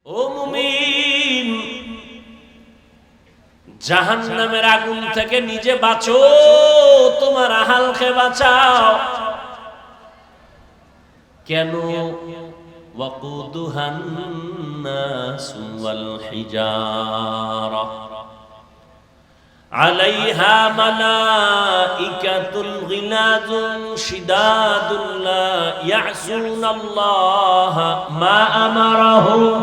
ও মুমিন, জাহান্নামের আগুন থেকে নিজে বাঁচো, তোমার আহালকে বাঁচাও। কেন? ওয়াকুদুহান নাসু ওয়াল হিজারা আলাইহা মালাইকাতুল গিলাযুন শিদাদুন লা ইয়াসুনাল্লাহা মা আমারাহুম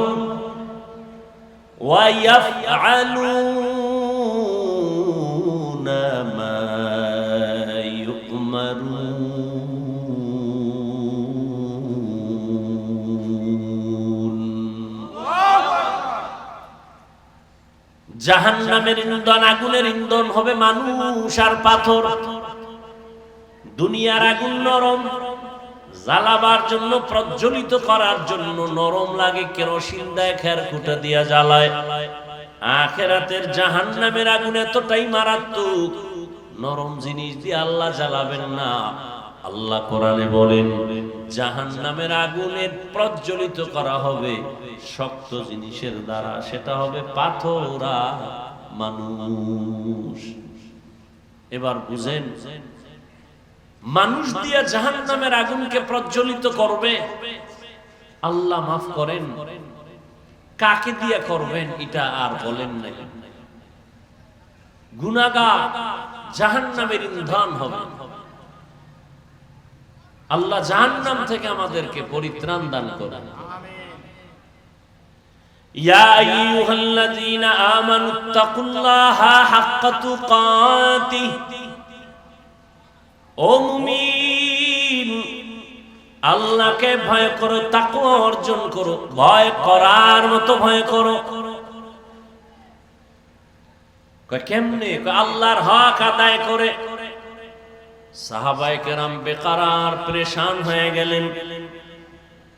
ওয়া ইয়াফআলুনা মা ইউমারুন। জাহান্নামের ইন্ধন, আগুনের ইন্ধন হবে মানুষ আর পাথর। দুনিয়ার আগুন নরম, জ্বালাবার জন্য, প্রজ্বলিত করার জন্য নরম লাগে, কেরোসিন দেয়, খেরকুটা দিয়া জ্বালায়। আখিরাতের জাহান্নামের আগুন এতটাই মারাত্মক, নরম জিনিস দিয়ে আল্লাহ জ্বালাবেন না। আল্লাহ কোরআনে বলেন, জাহান্নামের আগুনের প্রজ্বলিত করা হবে শক্ত জিনিসের দ্বারা, সেটা হবে পাথর আর মানুষ। এবার বুঝেন, মানুষ দিয়ে জাহান্নামের আগুনকে প্রজ্বলিত করবে। আল্লাহ মাফ করেন, কাকে দিয়ে করবেন এটা আর বলেন নাই। গুনাহগার জাহান্নামের ইন্ধন হবে। আল্লাহ জাহান্নাম থেকে আমাদেরকে পরিত্রাণ দান করেন। ইয়া আইয়ুহাল্লাযীনা আমানুত্তাকুল্লাহা হাক্কা তুকাতিহ। ও মুমিন, আল্লাহকে ভয় করো, তাকওয়া অর্জন করো, ভয় করার মতো ভয় করো। কেমনে? আল্লাহর হক আদায় করে। সাহাবায়ে কেরাম বেকারার পেরেশান হয়ে গেলেন।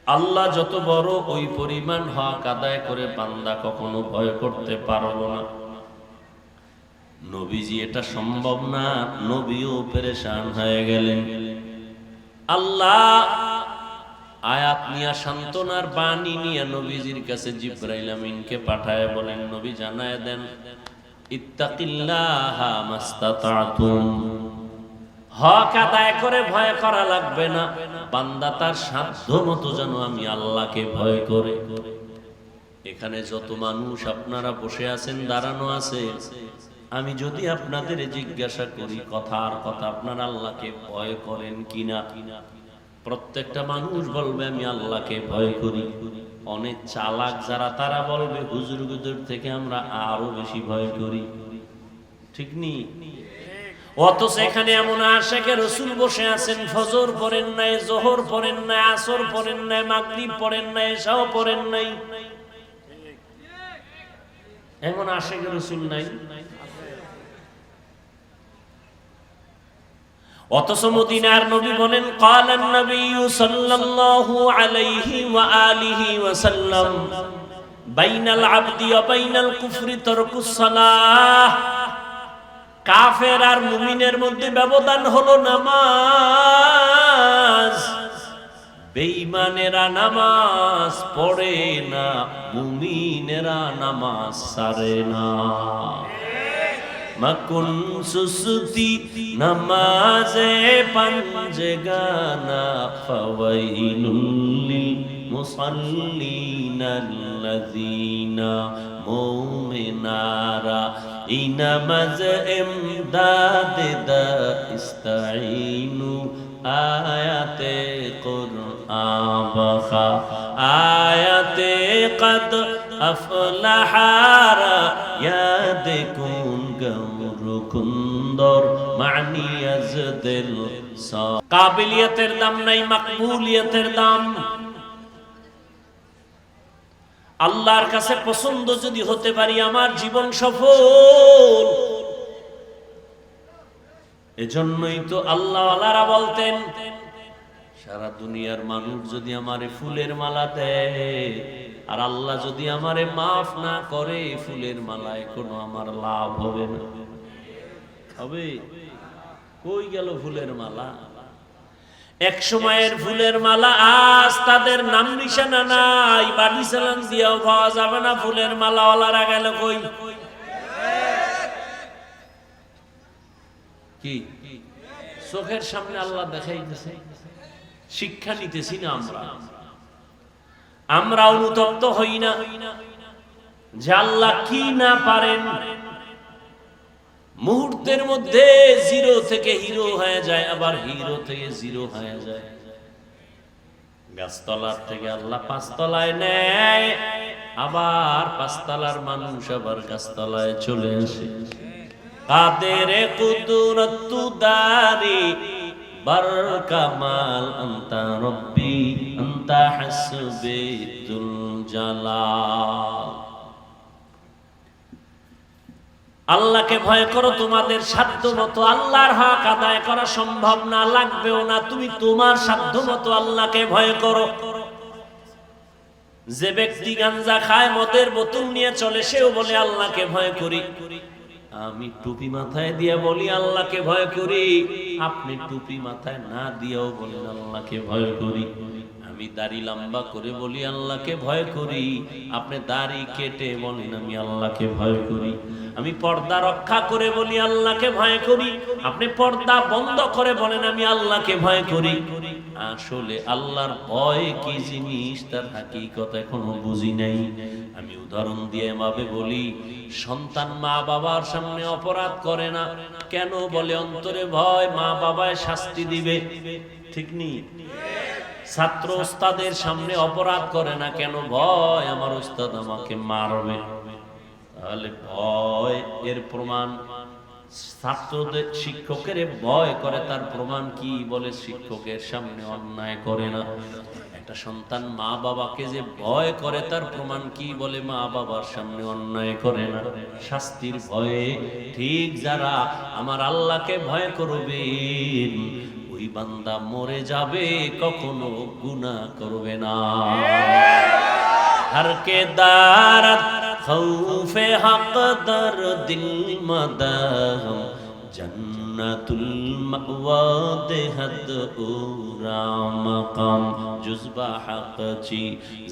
আল্লাহ যত বড়, ওই পরিমাণ হক আদায় করে বান্দা কখনো ভয় করতে পারলো না। নবীজি এটা সম্ভব না, নবীও পেরেশান হয়ে গেলেন। আল্লাহ আয়াত নিয়ে, সান্ত্বনার বাণী নিয়ে নবীজির কাছে জিবরাইল আমিনকে পাঠায় বলেন, নবী জানায় দেন, ইত্তাকিল্লাহা মাস্তাতাতুম। হক আদায় করে ভয় করা লাগবে না, বান্দা তার সাধ্য মতো যেন আমি আল্লাহকে ভয় করে। এখানে যত মানুষ আপনারা বসে আছেন, দাঁড়ানো আছে, আমি যদি আপনাদের জিজ্ঞাসা করি কথার কথা, আপনারা আল্লাহকে ভয় করেন কিনা, প্রত্যেকটা মানুষ বলবে আমি আল্লাহকে ভয় করি। অনেক চালাক যারা, তারা বলবে হুজুর গুজুর থেকে আমরা আরো বেশি ভয় করি। ঠিক নি? অথচ এখানে এমন আশিকে রাসূল বসে আছেন, ফজর পড়েন নাই, যোহর পড়েন নাই, আসর পড়েন নাই, মাগরিব পড়েন নাই, এশাও পড়েন নাই, এমন আশিকে রাসূল নাই। অথচ মদিনার নবী বলেন, ক্বালান নবিয়্যু সাল্লাল্লাহু আলাইহি ওয়া আলিহি ওয়া সাল্লাম, বাইনাল আবদি ওয়া বাইনাল কুফরি তারকুস সালাহ। কাফের আর মুমিনের মধ্যে ব্যবধান হলো নামাজ। বেঈমানেরা নামাজ পড়ে না, মুমিনেরা নামাজ ছাড়ে না। মাকুন সুসুতি নামাজে পাঞ্জেগানা, ফাওয়াইলুল লিল মুসাল্লিনাল্লাযীনা মুমিনারা ইনামাজ ইমদাদে দা ইস্তাঈনু। আয়াতে কুরআন বাখা, আয়াতে কদ আফলাহারা ইয়াদকুন গৌরকুন্দর মানিয়াজদিল। কাবিলিয়তের দাম নাই, মাকবুলিয়তের দাম। আল্লাহর কাছে পছন্দ যদি হতে পারি, আমার জীবন সফল। এজন্যই তো আল্লাহওয়ালারা বলতেন, সারা দুনিয়ার মানুষ যদি আমারে ফুলের মালা দেয়, আর আল্লাহ যদি আমারে মাফ না করে, ফুলের মালায় কোনো আমার লাভ হবে না। হবে? কই গেল ফুলের মালা? এক সময়ের ফুলের মালা, আজ তাদের নাম নিশানা নাই, বাড়ি চালান দিয়েও পাওয়া যাবে না। ফুলের মালাওয়ালারা গেল কই? কি চোখের সামনে আল্লাহ দেখাইতেছে, শিক্ষা নিতেছি না আমরা অনুতপ্ত হই না যে আল্লাহ কি না পারেন? মুহূর্তের মধ্যে জিরো থেকে হিরো হয়ে যায়, আবার হিরো থেকে জিরো হয়ে যায়। গাছতলার থেকে আল্লাহ পাঁচতলায় নেয়, আবার পাঁচতলার মানুষ আবার গাছতলায় চলে আসে। কাদের কুদরত দারি বার কামাল আনতা রব্বি আনতা হাসবি যুল জালাল। আল্লাহকে ভয় করো, তোমাদের সাধ্য মতো আল্লাহর হক আদায় করা সম্ভব না, লাগবেও না। তুমি তোমার সাধ্য মতো আল্লাহকে ভয় করো। যে ব্যক্তি গাঞ্জা খায়, মদের বোতল নিয়ে চলে, সেও বলে আল্লাহকে ভয় করি। আমি টুপি মাথায় দিয়ে বলি আল্লাহকে ভয় করি, আপনি টুপি মাথায় না দিয়েও বলেন আল্লাহকে ভয় করি। আমি দাড়ি লম্বা করে বলি আল্লাহকে ভয় করি, আপনি দাড়ি কেটে বলেন আমি আল্লাহকে ভয় করি। আমি পর্দা রক্ষা করে বলি আল্লাহকে ভয় করি, আপনি পর্দা বন্ধ করে বলেন আমি আল্লাহকে ভয় করি। আসলে আল্লাহর ভয় কি জিনিস তার হাকিকত এখনো বুঝি নাই। আমি উদাহরণ দিয়ে এভাবে বলি, সন্তান মা বাবার সামনে অপরাধ করে না কেন? বলে অন্তরে ভয় মা বাবায় শাস্তি দিবে, ঠিক নেই? ছাত্র ওস্তাদের সামনে অপরাধ করে না কেন? ভয় আমার ওস্তাদ আমাকে মারবে। তাহলে ভয় এর প্রমাণ, ছাত্রদের শিক্ষকের ভয় করে তার প্রমাণ কি? বলে শিক্ষকের সামনে অন্যায় করে না। একটা সন্তান মা বাবাকে যে ভয় করে তার প্রমাণ কি? বলে মা বাবার সামনে অন্যায় করে না, শাস্তির ভয়ে। ঠিক যারা আমার আল্লাহকে ভয় করবে, ওই বান্দা মরে যাবে, কখনো গুনাহ করবে না। हर के दारत खौफे हक दर दिल मदहम जन्नतुल मअवा देहद उरा मकाम जुज़बा हक ची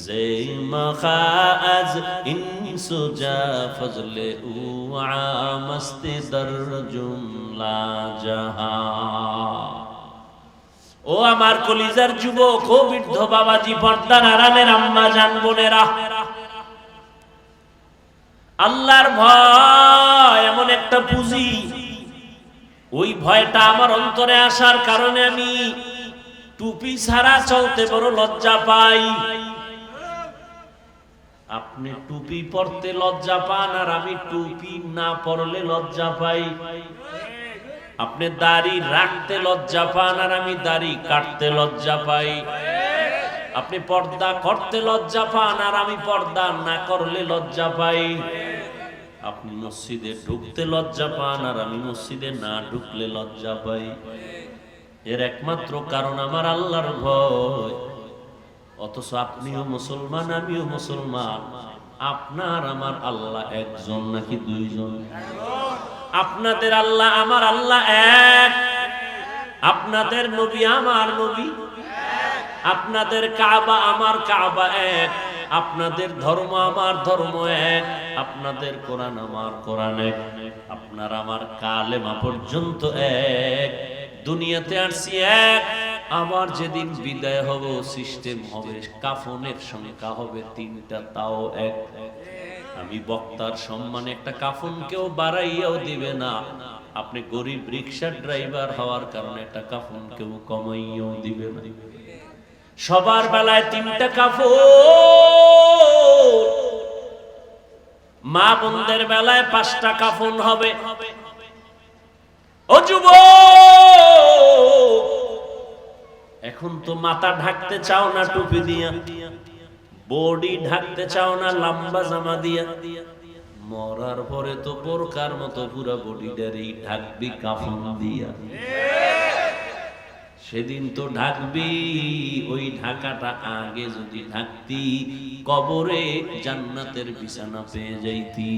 ज़े मखाज इंसुजा फजले उआ मस्त दर जुमला जहां। ও আমার কলিজার যুবক, ও বৃদ্ধ বাবাজি, পর্দার আড়ালের আম্মা জান বোনেরা, আল্লাহর ভয় এমন একটা পুঁজি, ওই ভয়টা আমার অন্তরে আসার কারণে আমি টুপি ছাড়া চলতে বড় লজ্জা পাই। আপনি টুপি পরতে লজ্জা পান, আর আমি টুপি না পরলে লজ্জা পাই। আপনি দাড়ি রাখতে লজ্জা পান, আর আমি দাড়ি কাটতে লজ্জা পাই। আপনি পর্দা করতে লজ্জা পান, আর আমি পর্দা না করলে লজ্জা পাই। আপনি মসজিদে ঢুকতে লজ্জা পান, আর আমি মসজিদে না ঢুকলে লজ্জা পাই। এর একমাত্র কারণ আমার আল্লাহর ভয়। অথচ আপনিও মুসলমান, আমিও মুসলমান। আপনার আমার আল্লাহ একজন নাকি দুইজন? আপনাদের আল্লাহ আমার আল্লাহ এক। আপনাদের নবী আমার নবী, আপনাদের কাবা আমার কাবা এক, আপনাদের ধর্ম আমার ধর্ম এক, আপনাদের কোরআন আমার কোরআন এক, আপনার আমার কালেমা পর্যন্ত এক। দুনিয়াতে আসছি এক, আবার যেদিন বিদায় হব সিস্টেম হবে, কাফনের সংখ্যা হবে 3টা, তাও এক। আমি বক্তার সম্মানে একটা কাফন কেউ বাড়াইয়াও দিবে না। আপনি গরিব রিকশার ড্রাইভার হওয়ার কারণে একটা কাফন কেউ কমাইয়াও দিবে না। সবার বেলায় 3টা কাফন, মা বোনদের বেলায় 5টা কাফন হবে। ও যুবক, এখন তো মাথা ঢাকতে চাও না টুপি দিয়া, বডি ঢাকতে চাও না লম্বা জামা দিয়া। মরার পরে তো বোরকার মতো পুরো বডিটারই ঢাকবি কাফন দিয়া। সেদিন তো ঢাকবি, ওই ঢাকাটা আগে যদি ঢাকতি, কবরে জান্নাতের বিছানা পেয়ে যাইতি।